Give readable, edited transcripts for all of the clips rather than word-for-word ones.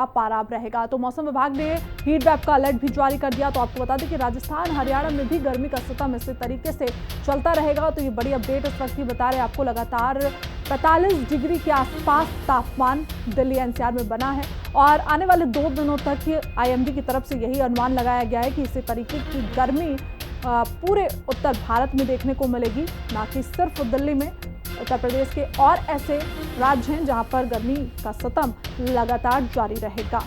पारा अब रहेगा। तो मौसम विभाग ने हीट वेव का अलर्ट भी जारी कर दिया। तो आपको बता दें कि राजस्थान हरियाणा में भी गर्मी का सितम इसी तरीके से चलता रहेगा। तो ये बड़ी अपडेट इस वक्त की बता रहे हैं आपको। लगातार 45 डिग्री के आसपास तापमान दिल्ली एनसीआर में बना है और आने वाले 2 दिनों तक आईएमडी की तरफ से यही अनुमान लगाया गया है कि इसी तरीके की गर्मी पूरे उत्तर भारत में देखने को मिलेगी, ना कि सिर्फ दिल्ली में। उत्तर प्रदेश के और ऐसे राज्य हैं जहां पर गर्मी का सितम लगातार जारी रहेगा।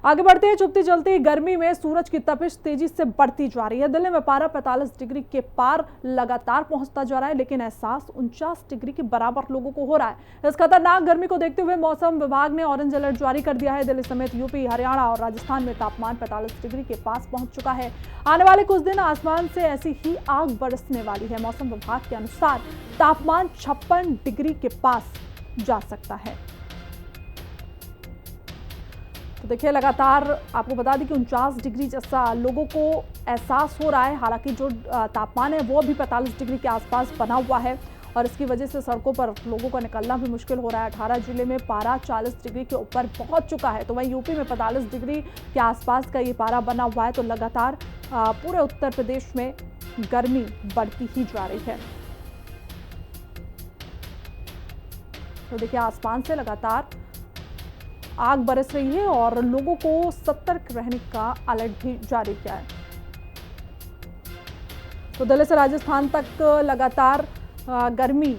आगे बढ़ते हैं। चुपती चलती गर्मी में सूरज की तपिश तेजी से बढ़ती जा रही है। दिल्ली में पारा 45 डिग्री के पार लगातार पहुंचता जा रहा है, लेकिन एहसास 49 डिग्री के बराबर लोगों को हो रहा है। इस खतरनाक गर्मी को देखते हुए मौसम विभाग ने ऑरेंज अलर्ट जारी कर दिया है। दिल्ली समेत यूपी, हरियाणा और राजस्थान में तापमान 45 डिग्री के पास पहुंच चुका है। आने वाले कुछ दिन आसमान से ऐसी ही आग बरसने वाली है। मौसम विभाग के अनुसार तापमान 56 डिग्री के पास जा सकता है। तो देखिए, लगातार आपको बता दें कि 49 डिग्री जैसा लोगों को एहसास हो रहा है। हालांकि जो तापमान है वो भी 45 डिग्री के आसपास बना हुआ है और इसकी वजह से सड़कों पर लोगों को निकलना भी मुश्किल हो रहा है। 18 जिले में पारा 40 डिग्री के ऊपर पहुंच चुका है। तो वहीं यूपी में 45 डिग्री के आसपास का ये पारा बना हुआ है। तो लगातार पूरे उत्तर प्रदेश में गर्मी बढ़ती ही जा रही है। तो देखिए, आसमान से लगातार आग बरस रही है और लोगों को सतर्क रहने का अलर्ट भी जारी किया है। तो दिल्ली से राजस्थान तक लगातार गर्मी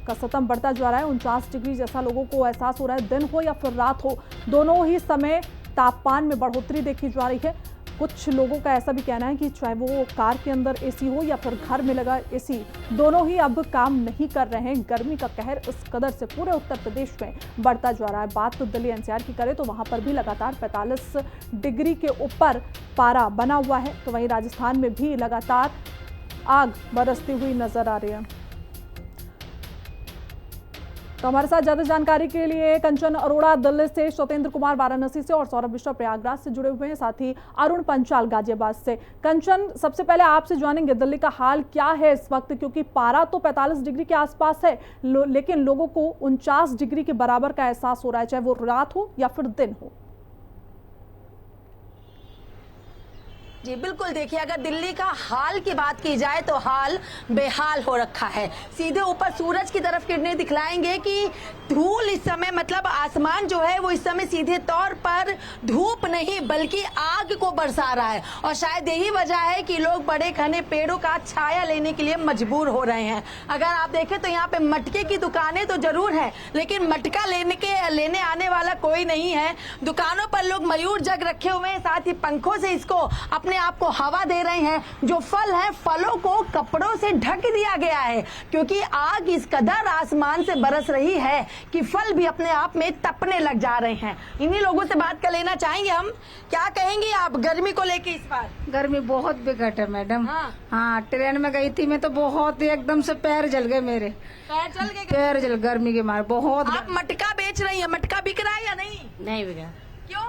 का सितम बढ़ता जा रहा है। 49 डिग्री जैसा लोगों को एहसास हो रहा है। दिन हो या फिर रात हो, दोनों ही समय तापमान में बढ़ोतरी देखी जा रही है। कुछ लोगों का ऐसा भी कहना है कि चाहे वो कार के अंदर एसी हो या फिर घर में लगा एसी, दोनों ही अब काम नहीं कर रहे हैं। गर्मी का कहर इस कदर से पूरे उत्तर प्रदेश में बढ़ता जा रहा है। बात तो दिल्ली एनसीआर की करें तो वहां पर भी लगातार 45 डिग्री के ऊपर पारा बना हुआ है। तो वहीं राजस्थान में भी लगातार आग बरसती हुई नजर आ रही है। तो हमारे साथ ज्यादा जानकारी के लिए कंचन अरोड़ा दिल्ली से, सत्येंद्र कुमार वाराणसी से और सौरभ मिश्रा प्रयागराज से जुड़े हुए हैं, साथ ही अरुण पंचाल गाजियाबाद से। कंचन, सबसे पहले आपसे जानेंगे दिल्ली का हाल क्या है इस वक्त, क्योंकि पारा तो 45 डिग्री के आसपास है लेकिन लोगों को 49 डिग्री के बराबर का एहसास हो रहा है, चाहे वो रात हो या फिर दिन हो। जी बिल्कुल, देखिए अगर दिल्ली का हाल की बात की जाए तो हाल बेहाल हो रखा है। सीधे ऊपर सूरज की तरफ किरणें दिखलाएंगे कि धूल इस समय, मतलब आसमान जो है वो इस समय सीधे तौर पर धूप नहीं बल्कि आग को बरसा रहा है। और शायद यही वजह है कि लोग बड़े घने पेड़ों का छाया लेने के लिए मजबूर हो रहे हैं। अगर आप देखें तो यहाँ पे मटके की दुकानें तो जरूर है, लेकिन मटका लेने आने वाला कोई नहीं है। दुकानों पर लोग मयूर जग रखे हुए हैं, साथ ही पंखों से इसको अपने आप को हवा दे रहे हैं। जो फल है, फलों को कपड़ों से ढक दिया गया है, क्योंकि आग इस कदर आसमान से बरस रही है कि फल भी अपने आप में तपने लग जा रहे हैं। इन्हीं लोगों से बात कर लेना चाहेंगे हम। क्या कहेंगे आप गर्मी को लेके इस बार? गर्मी बहुत बिकट है मैडम। हाँ, ट्रेन में गई थी मैं तो बहुत एकदम से पैर जल गए मेरे। पैर जल गए? पैर जल, गर्मी के मारे बहुत। आप मटका बेच रही है, मटका बिक रहा है या नहीं? नहीं बिका। क्यों?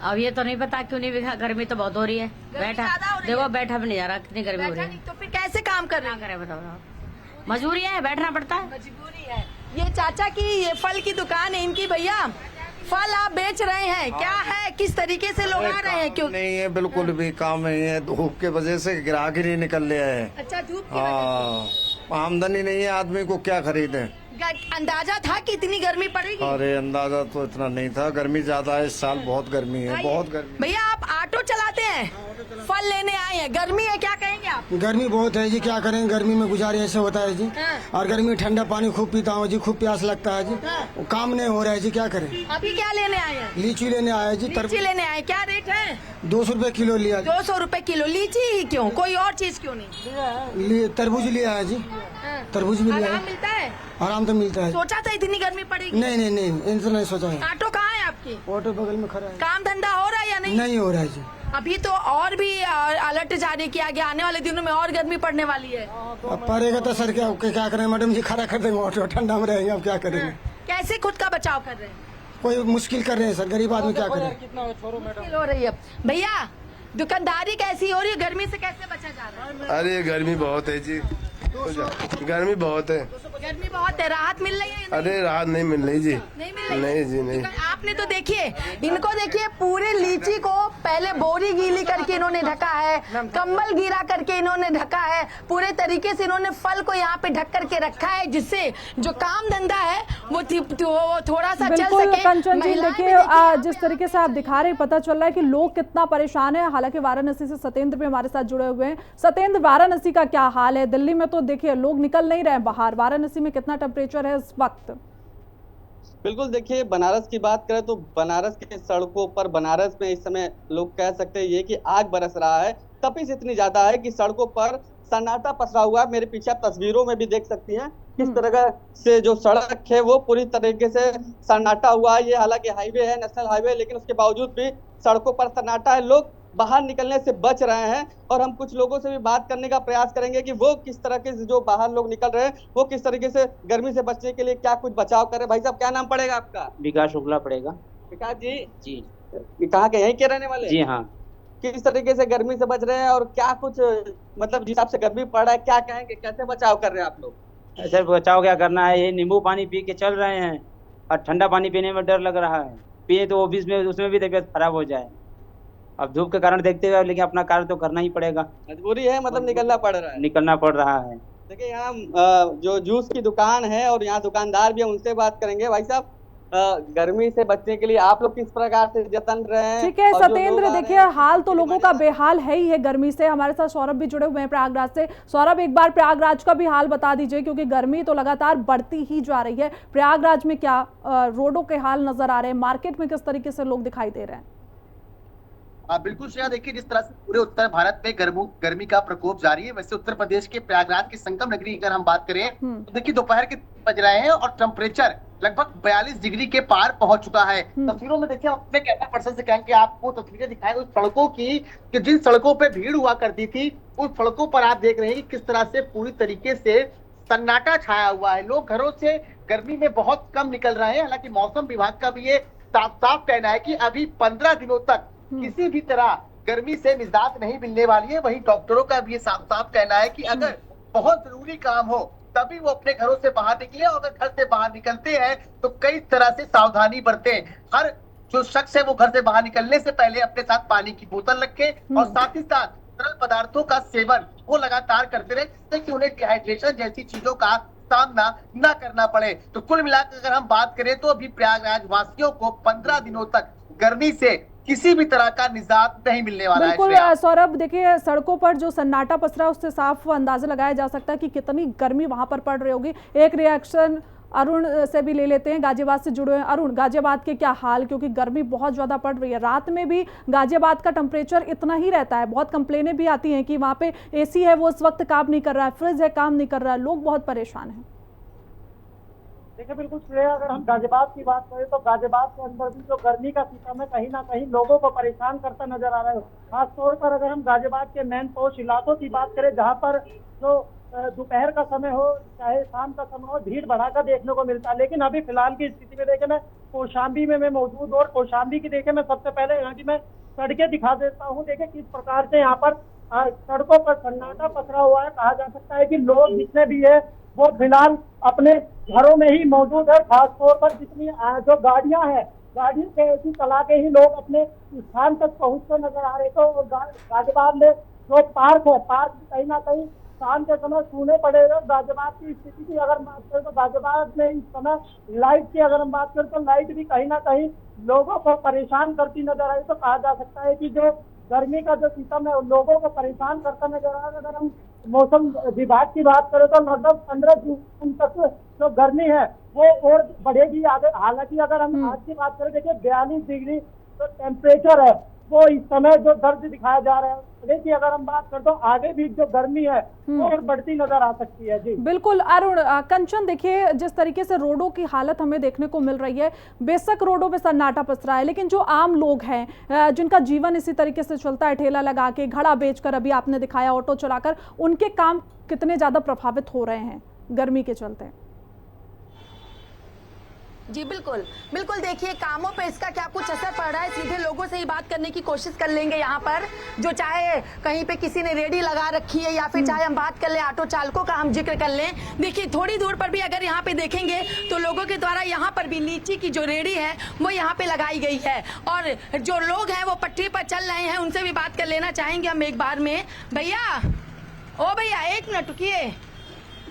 अब ये तो नहीं पता क्यों नहीं बिका। गर्मी तो बहुत हो रही है। बैठा देखो, बैठा भी नहीं जा रहा, कितनी गर्मी हो रही है। तो फिर कैसे काम कर रहे हैं? बताओ, मजबूरी है, बैठना पड़ता है। मजबूरी है। ये चाचा की ये फल की दुकान है इनकी। भैया, फल आप बेच रहे हैं, क्या है, किस तरीके से लोग आ रहे हैं? क्यों नहीं है, बिल्कुल भी काम नहीं है। धूप के वजह से ग्राहक ही नहीं निकल रहा है। अच्छा, धूप की वजह से आमदनी नहीं है, आदमी को क्या खरीदे। अंदाजा था कि इतनी गर्मी पड़ेगी? अरे अंदाजा तो इतना नहीं था। गर्मी ज्यादा है इस साल, बहुत गर्मी है, बहुत गर्मी। भैया, आप ऑटो चलाते हैं, फल लेने आए हैं, गर्मी है, क्या कहेंगे आप? गर्मी बहुत है जी, क्या करें, गर्मी में गुजारे ऐसे होता है जी। और गर्मी में ठंडा पानी खूब पीता हूँ जी, खूब प्यास लगता है जी। काम नहीं हो रहा है जी, क्या करें। अभी क्या लेने आए हैं? लीची लेने आए जी। लीची लेने आए, क्या रेट है? 200 रुपए किलो लिया। 200 रुपए किलो लीची ही क्यों, कोई और चीज क्यों नहीं? तरबूज लिया है जी, तरबूज भी लिया है। मिलता है? आराम तो मिलता है। सोचा था इतनी गर्मी पड़ेगी? नहीं नहीं नहीं, इनसे नहीं सोचा है। ऑटो कहाँ है आपकी? ऑटो बगल में खड़ा है। काम धंधा हो रहा है या नहीं? नहीं हो रहा है जी। अभी तो और भी अलर्ट जारी किया गया, आने वाले दिनों में और गर्मी पड़ने वाली है। अब पड़ेगा तो सर क्या करें मैडम जी, खड़ा कर देंगे ऑटो, ठंडा में रहेंगे, अब क्या करेंगे। कैसे खुद का बचाव कर रहे हैं? कोई मुश्किल कर रहे हैं सर, गरीब आदमी क्या करे। मुश्किल हो रही है। भैया, दुकानदारी कैसी हो रही है, गर्मी से कैसे बचा जा रहा है? अरे गर्मी बहुत है जी, गर्मी बहुत है। गर्मी बहुत है, राहत मिल रही है? अरे राहत नहीं मिल रही जी। नहीं मिल रही? नहीं जी नहीं। आपने तो देखिए, इनको देखिए, पूरे लीची को पहले बोरी गीली करके इन्होंने ढका है, कंबल गीला करके इन्होंने ढका है, पूरे तरीके से इन्होंने फल को यहाँ पे ढक करके रखा है, जिससे जो काम धंधा है वो थोड़ा सा चल बिल्कुल सके। कंचन जी, महिलाएं भी देखिए जिस तरीके से आप दिखा रहे हैं, पता चल रहा है कि लोग कितना परेशान है। हालांकि वाराणसी से सत्येंद्र भी हमारे साथ जुड़े हुए हैं। सत्येंद्र, वाराणसी का क्या हाल है? दिल्ली में तो देखिए लोग निकल नहीं रहे बाहर, वाराणसी में कितना टेम्परेचर है इस वक्त? बिल्कुल, देखिए बनारस की बात करें तो बनारस के सड़कों पर, बनारस में इस समय लोग कह सकते हैं ये कि आग बरस रहा है। तपिश इतनी ज्यादा है कि सड़कों पर सन्नाटा पसरा हुआ है। मेरे पीछे आप तस्वीरों में भी देख सकती हैं किस तरह से जो सड़क है वो पूरी तरीके से सन्नाटा हुआ है। ये हालांकि हाईवे है, नेशनल हाईवे, लेकिन उसके बावजूद भी सड़कों पर सन्नाटा है। लोग बाहर निकलने से बच रहे हैं और हम कुछ लोगों से भी बात करने का प्रयास करेंगे कि वो किस तरह के जो बाहर लोग निकल रहे हैं वो किस तरीके से गर्मी से बचने के लिए क्या कुछ बचाव करें। भाई साहब, क्या नाम पड़ेगा आपका? विकास शुक्ला पड़ेगा। विकास जी जी कहाँ के, यहीं के रहने वाले? जी हाँ। किस तरीके से गर्मी से बच रहे हैं और क्या कुछ मतलब जिस हिसाब से गर्मी पड़ रहा है क्या कहेंगे, कैसे बचाव कर रहे हैं आप लोग? सर बचाव क्या करना है, ये नींबू पानी पी के चल रहे हैं और ठंडा पानी पीने में डर लग रहा है। पिए तो ऑफिस में उसमें भी तबीयत खराब हो जाए। अब धूप के कारण देखते हुए, लेकिन अपना कार्य तो करना ही पड़ेगा। मजबूरी है, मतलब निकलना पड़ रहा है। निकलना पड़ रहा है। देखिए यहाँ जो जूस की दुकान है और यहाँ दुकानदार भी है, उनसे बात करेंगे। भाई साहब, गर्मी से बचने के लिए आप लोग किस प्रकार से जतन रहे हैं? ठीक है सत्येंद्र, देखिए हाल तो लोगों का बेहाल है ही है गर्मी से। हमारे साथ सौरभ भी जुड़े हुए हैं प्रयागराज से। सौरभ, एक बार प्रयागराज का भी हाल बता दीजिए, क्योंकि गर्मी तो लगातार बढ़ती ही जा रही है। प्रयागराज में क्या रोडों के हाल नजर आ रहे हैं, मार्केट में किस तरीके से लोग दिखाई दे रहे हैं? बिल्कुल श्रेया, देखिए जिस तरह से पूरे उत्तर भारत में गर्मी का प्रकोप जारी है, वैसे उत्तर प्रदेश के प्रयागराज की संगम नगरी अगर हम बात करें तो देखिए दोपहर के बज रहे हैं और टेम्परेचर लगभग 42 डिग्री के पार पहुंच चुका है। तस्वीरों में देखिए, अपने कैमरा पर्सन से कहेंगे आपको तस्वीरें दिखाएं उस सड़कों की कि जिन सड़कों पे भीड़ हुआ करती थी, उन सड़कों पर आप देख रहे हैं कि किस तरह से पूरी तरीके से सन्नाटा छाया हुआ है। लोग घरों से गर्मी में बहुत कम निकल रहे हैं। हालांकि मौसम विभाग का भी ये साफ साफ कहना है कि अभी 15 दिनों तक किसी भी तरह गर्मी से निजात नहीं मिलने वाली है। वहीं डॉक्टरों का भी ये साफ साफ कहना है कि अगर बहुत जरूरी काम हो तभी वो अपने घरों से बाहर निकले, और अगर घर से बाहर निकलते हैं तो कई तरह से सावधानी बरतें। हर जो शख्स है वो घर से बाहर निकलने से पहले अपने साथ पानी की बोतल रखे और साथ ही साथ तरल पदार्थों का सेवन वो लगातार करते रहे, जिससे कि उन्हें डिहाइड्रेशन जैसी चीजों का सामना न करना पड़े। तो कुल मिलाकर अगर हम बात करें तो अभी प्रयागराज वासियों को 15 दिनों तक गर्मी से किसी भी तरह का निजात नहीं मिलने वाला है। बिल्कुल सौरभ, देखिए सड़कों पर जो सन्नाटा पसरा है उससे साफ अंदाजा लगाया जा सकता है कि कितनी गर्मी वहां पर पड़ रही होगी। एक रिएक्शन अरुण से भी ले लेते हैं, गाजियाबाद से जुड़े हैं। अरुण, गाजियाबाद के क्या हाल, क्योंकि गर्मी बहुत ज्यादा पड़ रही है। रात में भी गाजियाबाद का टेम्परेचर इतना ही रहता है। बहुत कंप्लेनें भी आती हैं कि वहां पे एसी है वो इस वक्त काम नहीं कर रहा है, फ्रिज है काम नहीं कर रहा है, लोग बहुत परेशान हैं। देखिए बिल्कुल श्रेया, अगर हम गाजियाबाद की बात करें तो गाजियाबाद के अंदर भी जो गर्मी का सिस्टम है कहीं ना कहीं लोगों को परेशान करता नजर आ रहा है। खासतौर पर अगर हम गाजियाबाद के मेन पोस्ट इलाकों की बात करें, जहां पर जो दोपहर का समय हो चाहे शाम का समय हो, भीड़ भड़ाका देखने को मिलता है। लेकिन अभी फिलहाल की स्थिति में देखे, मैं कौशाम्बी में मैं मौजूद हूँ और कौशाम्बी की देखे मैं सबसे पहले यहाँ की मैं सड़कें दिखा देता हूँ। देखे किस प्रकार से यहाँ पर सड़कों पर सन्नाटा पसरा हुआ है। कहा जा सकता है कि लोग जितने भी है वो फिलहाल अपने घरों में ही मौजूद है। खासतौर पर जितनी जो गाड़ियां हैं, गाड़ी से ऐसी चला के ही लोग अपने स्थान तक पहुंचते नजर आ रहे। तो गाजियाबाद में जो पार्क है, पार्क कहीं ना कहीं शाम के समय सूने पड़े हुए। गाजियाबाद की स्थिति की अगर बात करें तो गाजियाबाद में इस समय लाइट की अगर हम बात करें तो लाइट भी कहीं ना कहीं लोगों को परेशान करती नजर आई। तो कहा जा सकता है कि जो गर्मी का जो सिस्टम है लोगों को परेशान करता नजर आ रहा है। अगर हम मौसम विभाग की बात करें तो लगभग 15 जून तक जो गर्मी है वो और बढ़ेगी आगे। हालांकि अगर हम आज की बात करें, देखिए 42 डिग्री जो टेम्परेचर है वो इस समय जो दर्ज दिखाया जा रहा है। देखिए अगर हम बात करें तो आगे भी जो गर्मी है वो और बढ़ती नजर आ सकती है। जी बिल्कुल अरुण। कंचन, देखिए जिस तरीके से रोडों की हालत हमें देखने को मिल रही है, बेशक रोडों पे सन्नाटा पसरा है, लेकिन जो आम लोग हैं जिनका जीवन इसी तरीके से चलता है, ठेला लगा के, घड़ा बेचकर, अभी आपने दिखाया ऑटो चलाकर, उनके काम कितने ज्यादा प्रभावित हो रहे हैं गर्मी के चलते? जी बिल्कुल बिल्कुल। देखिए कामों पे इसका क्या कुछ असर पड़ रहा है, सीधे लोगों से ही बात करने की कोशिश कर लेंगे यहाँ पर, जो चाहे कहीं पे किसी ने रेडी लगा रखी है या फिर चाहे हम बात कर लें ऑटो चालकों का हम जिक्र कर लें। देखिए थोड़ी दूर पर भी अगर यहाँ पे देखेंगे तो लोगों के द्वारा यहाँ पर भी लीची की जो रेडी है वो यहाँ पे लगाई गई है और जो लोग हैं वो पटरी पर चल रहे हैं, उनसे भी बात कर लेना चाहेंगे हम एक बार में। भैया ओ भैया एक मिनट रुकिए,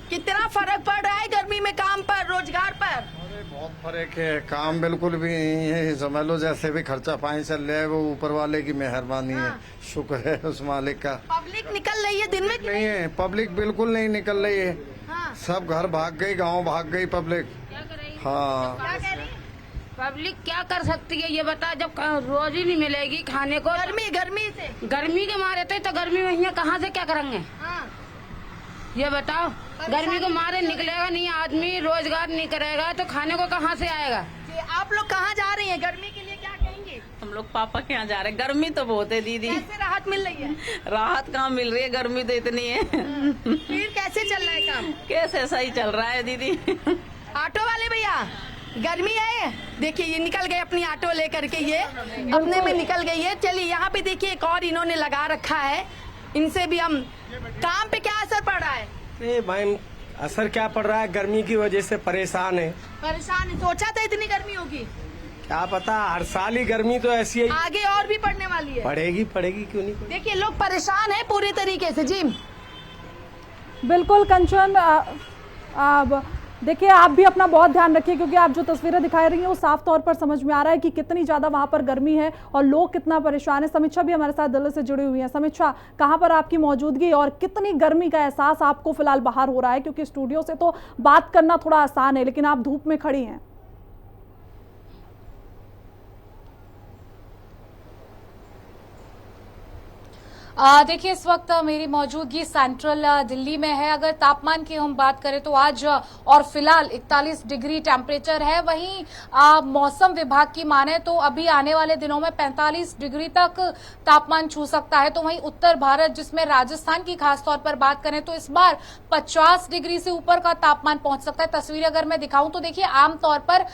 कितना फर्क पड़ रहा है गर्मी में काम पर, रोजगार पर? अरे बहुत फर्क है, काम बिल्कुल भी नहीं है। समझ लो जैसे भी खर्चा पानी चल रहा है वो ऊपर वाले की मेहरबानी है, शुक्र है उस मालिक का। पब्लिक निकल रही है दिन में नहीं है, पब्लिक बिल्कुल नहीं निकल रही है। सब घर भाग गई, गांव भाग गई पब्लिक। हाँ पब्लिक क्या कर सकती है ये बता, जब रोजी नहीं मिलेगी खाने को, गर्मी के मारे तो गर्मी में यहाँ कहाँ से क्या करेंगे? ये बताओ, गर्मी को मारे निकलेगा नहीं आदमी, रोजगार नहीं करेगा तो खाने को कहाँ से आएगा? आप लोग कहाँ जा रही हैं गर्मी के लिए, क्या कहेंगे? हम लोग पापा के यहाँ जा रहे हैं। गर्मी तो बहुत है दीदी। कैसे राहत मिल रही है? राहत कहाँ मिल रही है, गर्मी तो इतनी है। फिर कैसे चल रहा है काम? कैसे सही चल रहा है दीदी। ऑटो वाले भैया गर्मी है, देखिए ये निकल गए अपनी ऑटो लेकर के, ये अपने में निकल गई है। चलिए यहाँ पे देखिए एक और इन्होंने लगा रखा है, इनसे भी हम, काम पे क्या असर पड़ रहा है? नहीं भाई असर क्या पड़ रहा है, गर्मी की वजह से परेशान है। परेशान है, सोचा था इतनी गर्मी होगी? क्या पता, हर साल ही गर्मी तो ऐसी है, आगे और भी पड़ने वाली है। पड़ेगी क्यों नहीं। देखिए लोग परेशान है पूरी तरीके से। जी बिल्कुल कंचन, अब देखिए आप भी अपना बहुत ध्यान रखिए, क्योंकि आप जो तस्वीरें दिखा रही हैं वो साफ तौर पर समझ में आ रहा है कि कितनी ज़्यादा वहाँ पर गर्मी है और लोग कितना परेशान है। समीक्षा भी हमारे साथ दिल्ली से जुड़ी हुई है। समीक्षा, कहाँ पर आपकी मौजूदगी और कितनी गर्मी का एहसास आपको फिलहाल बाहर हो रहा है? क्योंकि स्टूडियो से तो बात करना थोड़ा आसान है, लेकिन आप धूप में खड़ी हैं। देखिए इस वक्त मेरी मौजूदगी सेंट्रल दिल्ली में है। अगर तापमान की हम बात करें तो आज और फिलहाल 41 डिग्री टेम्परेचर है। वहीं मौसम विभाग की माने तो अभी आने वाले दिनों में 45 डिग्री तक तापमान छू सकता है। तो वहीं उत्तर भारत जिसमें राजस्थान की खासतौर पर बात करें तो इस बार 50 डिग्री से ऊपर का तापमान पहुंच सकता है। तस्वीरें अगर मैं दिखाऊं तो देखिए आमतौर पर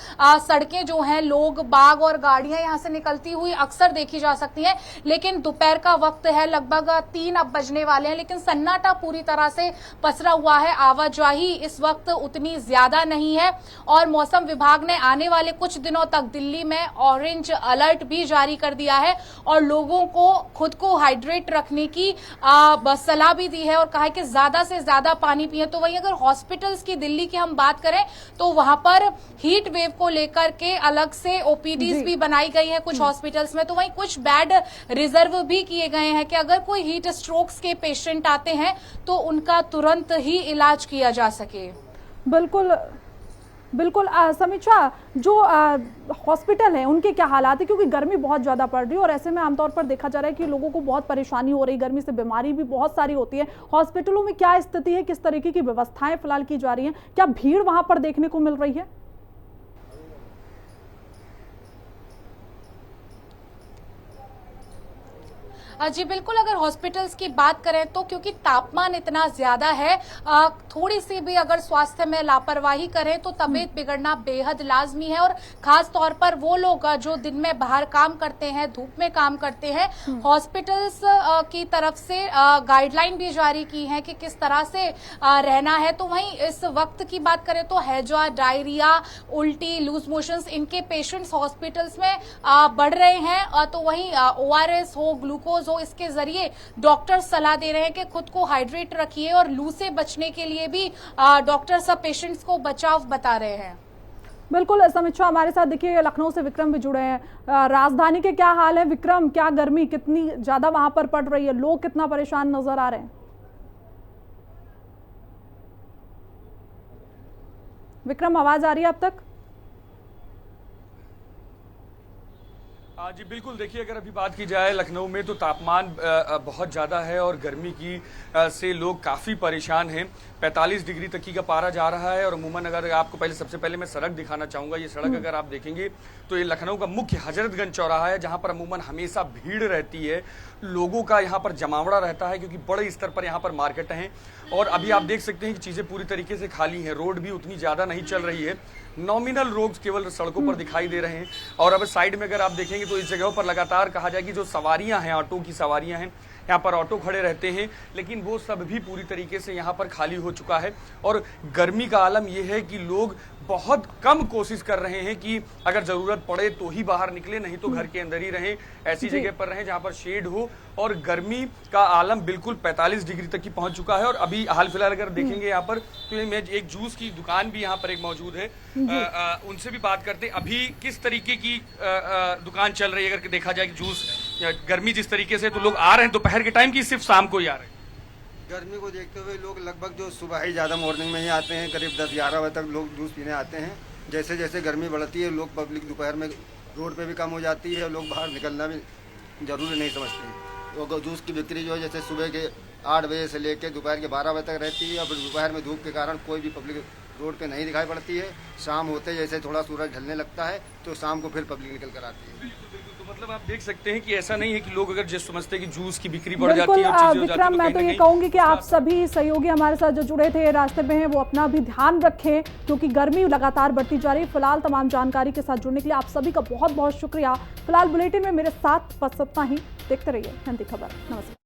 सड़कें जो हैं, लोग बाग और गाड़ियां यहां से निकलती हुई अक्सर देखी जा सकती हैं, लेकिन दोपहर का वक्त है, लगभग 3 अब बजने वाले हैं, लेकिन सन्नाटा पूरी तरह से पसरा हुआ है। आवाजाही इस वक्त उतनी ज्यादा नहीं है और मौसम विभाग ने आने वाले कुछ दिनों तक दिल्ली में ऑरेंज अलर्ट भी जारी कर दिया है और लोगों को खुद को हाइड्रेट रखने की सलाह भी दी है और कहा है कि ज्यादा से ज्यादा पानी पिए। तो वहीं अगर हॉस्पिटल्स की दिल्ली की हम बात करें तो वहां पर हीट वेव को लेकर के अलग से ओपीडीज भी बनाई गई है कुछ हॉस्पिटल्स में। तो वहीं कुछ बेड रिजर्व भी किए गए हैं कि अगर कोई हीट स्ट्रोक्स के पेशेंट आते हैं तो उनका तुरंत ही इलाज किया जा सके। बिल्कुल बिल्कुल। समीक्षा, जो हॉस्पिटल है उनके क्या हालात है? क्योंकि गर्मी बहुत ज़्यादा पड़ रही है और ऐसे में आमतौर पर देखा जा रहा है कि लोगों को बहुत परेशानी हो रही है, गर्मी से बीमारी भी बहुत सारी होती है। हॉस्पिटलों में क्या स्थिति है, किस तरीके की व्यवस्थाएं फिलहाल की जा रही हैं? क्या भीड़ वहां पर देखने को मिल रही है? जी बिल्कुल, अगर हॉस्पिटल्स की बात करें तो क्योंकि तापमान इतना ज्यादा है, थोड़ी सी भी अगर स्वास्थ्य में लापरवाही करें तो तबीयत बिगड़ना बेहद लाजमी है। और खास तौर पर वो लोग जो दिन में बाहर काम करते हैं, धूप में काम करते हैं, हॉस्पिटल्स की तरफ से गाइडलाइन भी जारी की है कि किस तरह से रहना है। तो वहीं इस वक्त की बात करें तो हैजा, डायरिया, उल्टी, लूज मोशंस, इनके पेशेंट्स हॉस्पिटल्स में बढ़ रहे हैं। तो वहीं ORS हो, ग्लूकोज हो, इसके जरिए डॉक्टर सलाह दे रहे हैं कि खुद को हाइड्रेट रखिए और लू से बचने के लिए भी डॉक्टर सब पेशेंट्स को बचाव बता रहे हैं। बिल्कुल समीक्षा, हमारे साथ देखिए लखनऊ से विक्रम भी जुड़े हैं। राजधानी के क्या हाल है विक्रम? क्या गर्मी कितनी ज्यादा वहां पर पड़ रही है? लोग कितना परेशान नजर आ रहे हैं? विक्रम, आवाज आ रही है अब तक? जी बिल्कुल, देखिए अगर अभी बात की जाए लखनऊ में तो तापमान बहुत ज़्यादा है और गर्मी की से लोग काफ़ी परेशान हैं। 45 डिग्री तक की का पारा जा रहा है और अमूमन अगर आपको सबसे पहले मैं सड़क दिखाना चाहूँगा। ये सड़क अगर आप देखेंगे तो ये लखनऊ का मुख्य हजरतगंज चौराहा है, जहाँ पर अमूमन हमेशा भीड़ रहती है, लोगों का यहाँ पर जमावड़ा रहता है क्योंकि बड़े स्तर पर यहाँ पर मार्केट हैं। और अभी आप देख सकते हैं कि चीज़ें पूरी तरीके से खाली हैं, रोड भी उतनी ज़्यादा नहीं चल रही है। नॉमिनल लोग केवल सड़कों पर दिखाई दे रहे हैं। और अब साइड में अगर आप देखेंगे तो इस जगहों पर लगातार कहा जाए कि जो सवारियां हैं, ऑटो की सवारियां हैं, यहाँ पर ऑटो खड़े रहते हैं, लेकिन वो सब भी पूरी तरीके से यहाँ पर खाली हो चुका है। और गर्मी का आलम यह है कि लोग बहुत कम कोशिश कर रहे हैं कि अगर जरूरत पड़े तो ही बाहर निकले, नहीं तो घर के अंदर ही रहें, ऐसी जगह पर रहें जहां पर शेड हो। और गर्मी का आलम बिल्कुल 45 डिग्री तक की पहुंच चुका है। और अभी हाल फिलहाल अगर देखेंगे यहाँ पर तो एक जूस की दुकान भी यहाँ पर एक मौजूद है, उनसे भी बात करते हैं अभी किस तरीके की दुकान चल रही है। अगर देखा जाए कि जूस गर्मी जिस तरीके से, तो लोग आ रहे हैं दोपहर के टाइम की सिर्फ शाम को ही आ रहे हैं। गर्मी को देखते हुए लोग लगभग जो सुबह ही ज़्यादा मॉर्निंग में ही आते हैं, करीब 10-11 बजे तक लोग जूस पीने आते हैं। जैसे जैसे गर्मी बढ़ती है लोग पब्लिक दोपहर में रोड पे भी कम हो जाती है, लोग बाहर निकलना भी जरूरी नहीं समझते हैं। तो जूस की बिक्री जो है जैसे सुबह के 8 बजे से लेकर दोपहर के 12 बजे तक रहती है। अब दोपहर में धूप के कारण कोई भी पब्लिक रोड पे नहीं दिखाई पड़ती है। शाम होते जैसे थोड़ा सूरज ढलने लगता है तो शाम को फिर पब्लिक निकल कर आती है। तो मतलब आप देख सकते हैं कि ऐसा नहीं है कि लोग अगर जिस समझते हैं कि जूस की बिक्री बढ़ जाती है, विक्रम, मैं तो ये कहूंगी कि आप सभी सहयोगी हमारे साथ जो जुड़े थे रास्ते में हैं वो अपना भी ध्यान रखें, क्योंकि गर्मी लगातार बढ़ती जा रही है। फिलहाल तमाम जानकारी के साथ जुड़ने के लिए आप सभी का बहुत बहुत शुक्रिया। फिलहाल बुलेटिन में मेरे साथ बस इतना ही। देखते रहिए हिंदी खबर। नमस्कार।